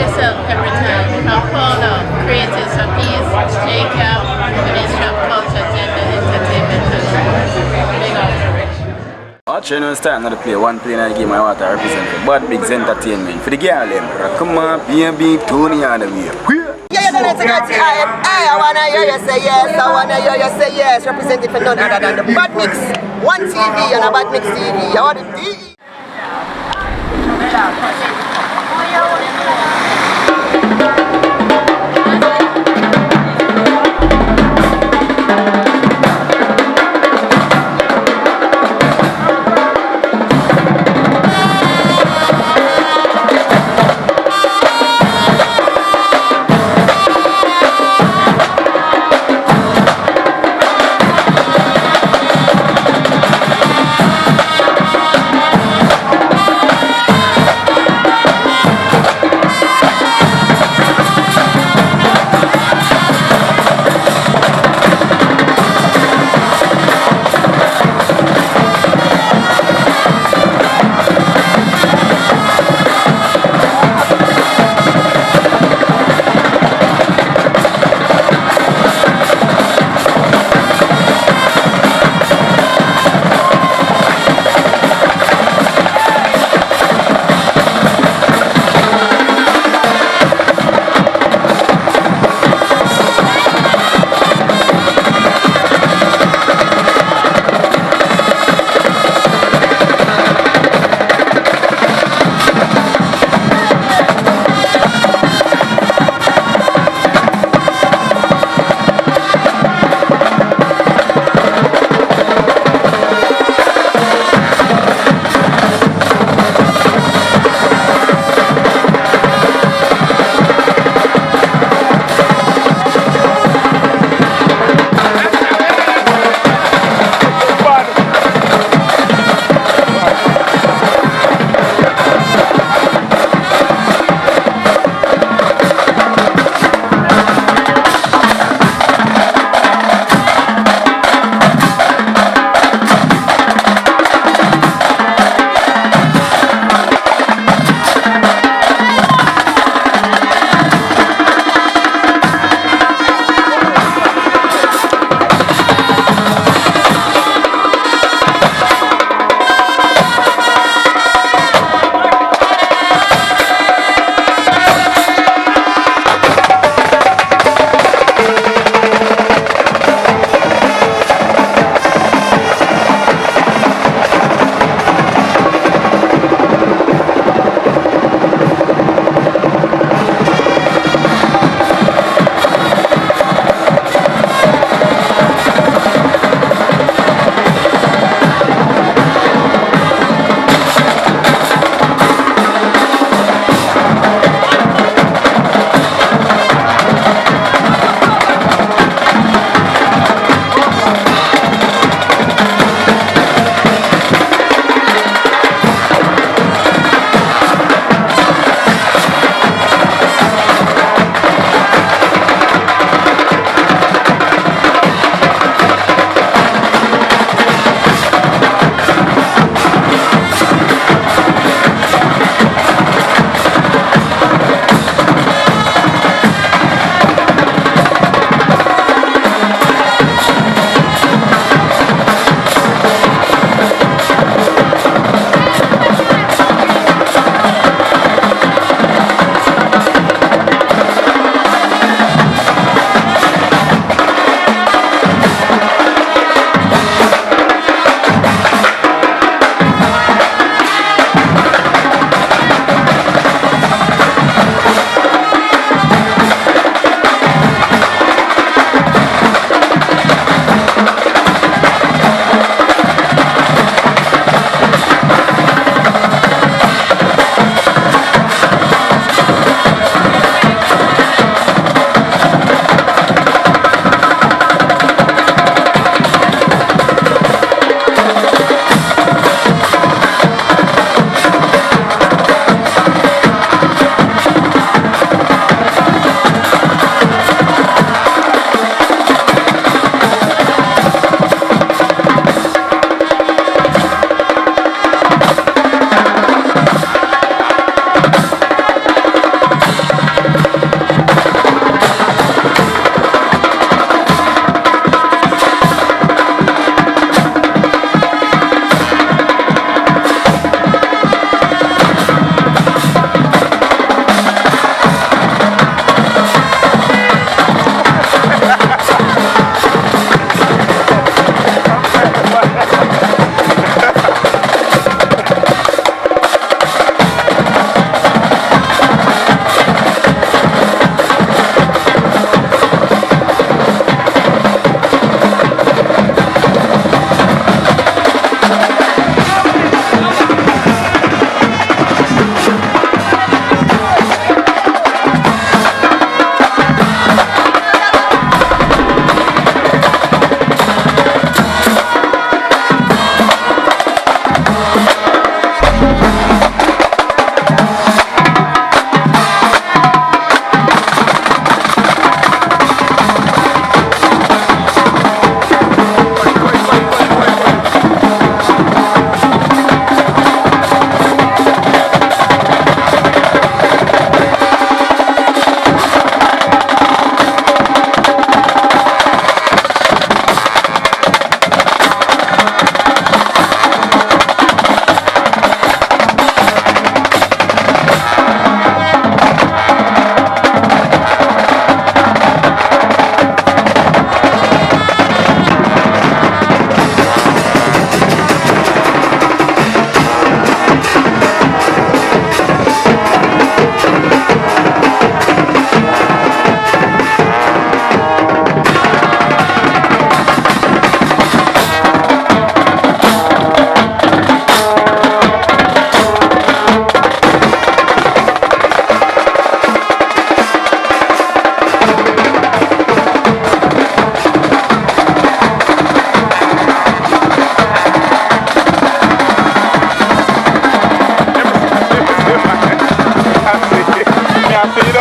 yourself every time. From Paulo, creators of peace, Jacob, Ministry of Culture, Gender, Entertainment, and Sports. Big up. Watch you start another play. One play in the game I want to represent for Bad Bigs Entertainment. For the girl them. Come on, BNB, Tony on the way. Yeah, you don't need to go to I wanna hear you say yes, I wanna hear you say yes. Represented for none other than the Bad Mix. One TV and a Bad Mix TV. I want the DE.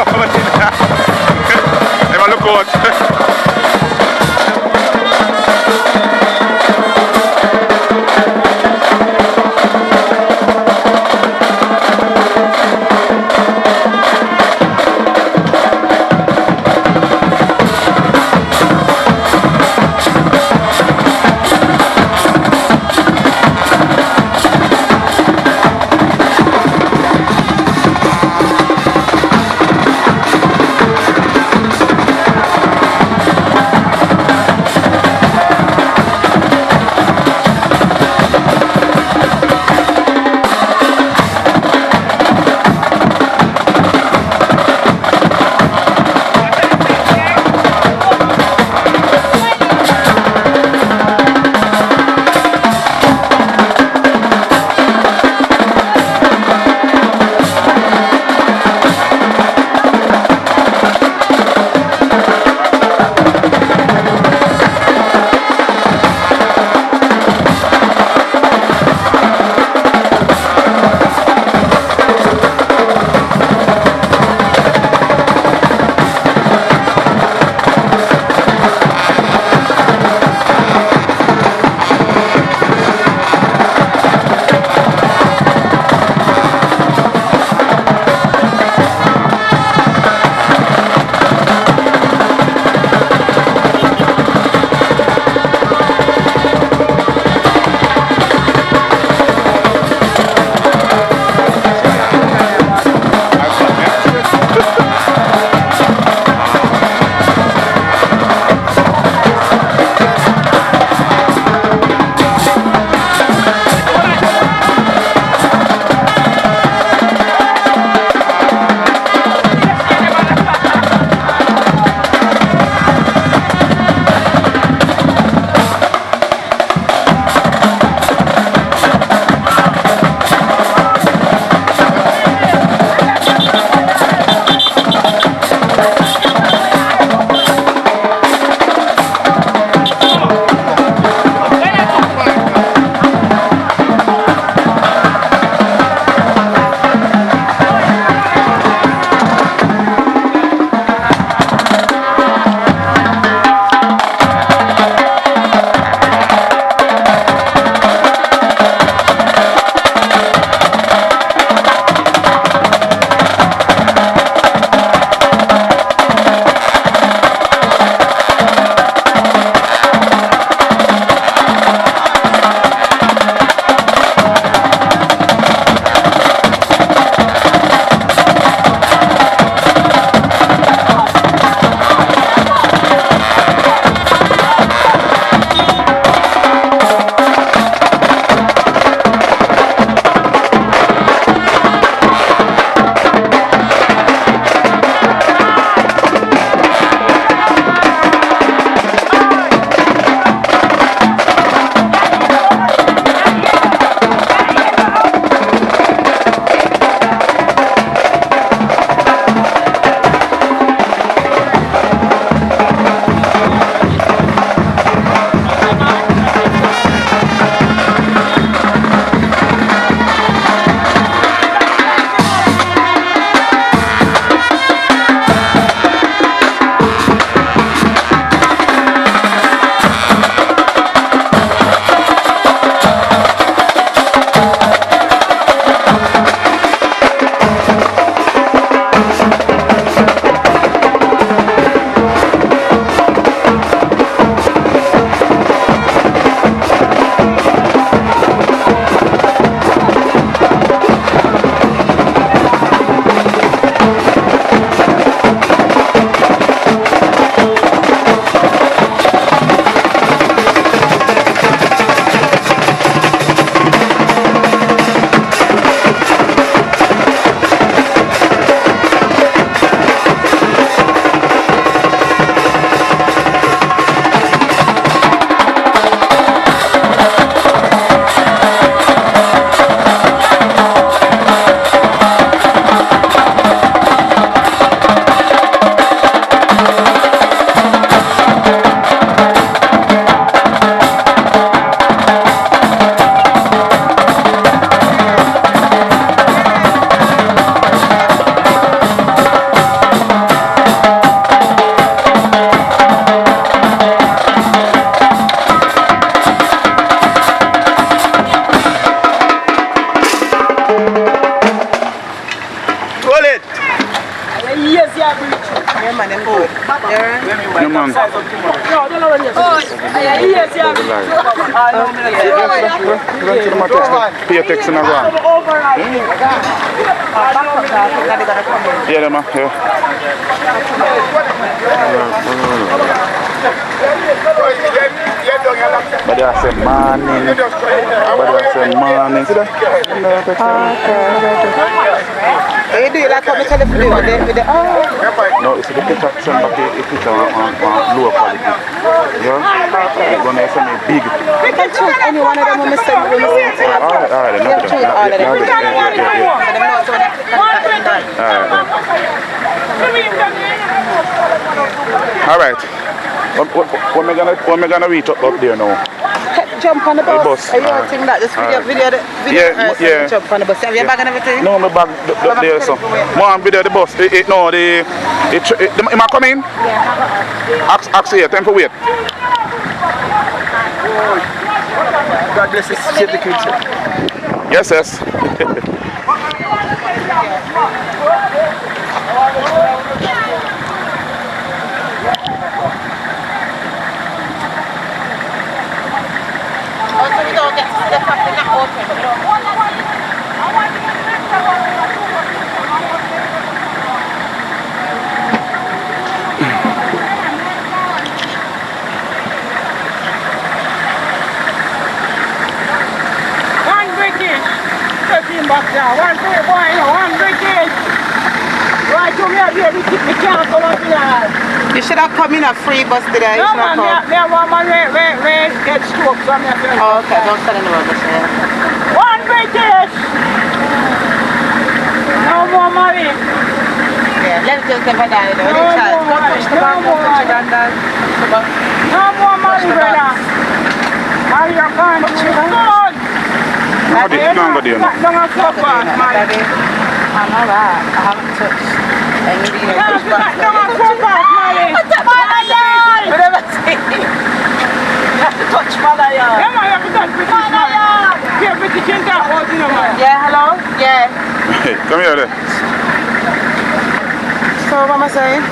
go. They look out. Yeah, man, them good. No, man. Pay text in a go. Yeah, them, yeah. But they are saying morning. See that? You do it like how we tell you to do it with the No, it's the picture send back a picture on lower quality. Yeah? It's going to send me big. we can choose any one of them when we send when we send it. Alright, We have choose all of them. Alright. When we gonna reach up there now? Jump on the bus. bus. Are you think that this video Yeah. jump on the bus? Have you bag and everything? No, my bag there, so. Mom, video the bus. No, it might come in? Yeah. Ask here, time for wait. God bless you. Save the kids. Yes. Also, we don't get to step up in the open. One British, 13 bucks now. One British. Right, come here, baby. We can't come up here. You should have come in a free bus today. No, man, me want man, we get stroke from your friend. Oh, okay, don't tell anyone about this. One British. No more money. Yeah, let's just never die. No more money. No more money, brother. How you going? Good. How did you go there? Don't go so fast, man. I'm alright. I haven't touched any of Don't go so fast, man. Malayan! You never see me. You have to touch Malayan. Yeah, man, you have to touch British, man. Here, British in that house, you know, man. Yeah, hello? Yeah. Hey, come here then. So, what am I saying?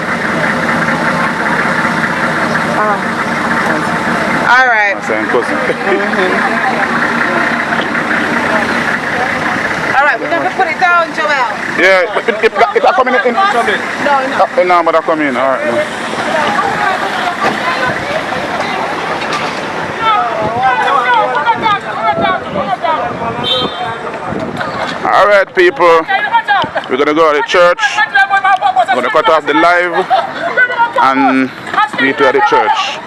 Alright. I'm saying cousin. Alright, we're going to put it down, Joel. Yeah, if I come in. No, but I come in. Alright. No. Alright, people. We're going to go to the church. We're going to cut off the live and meet you at the church.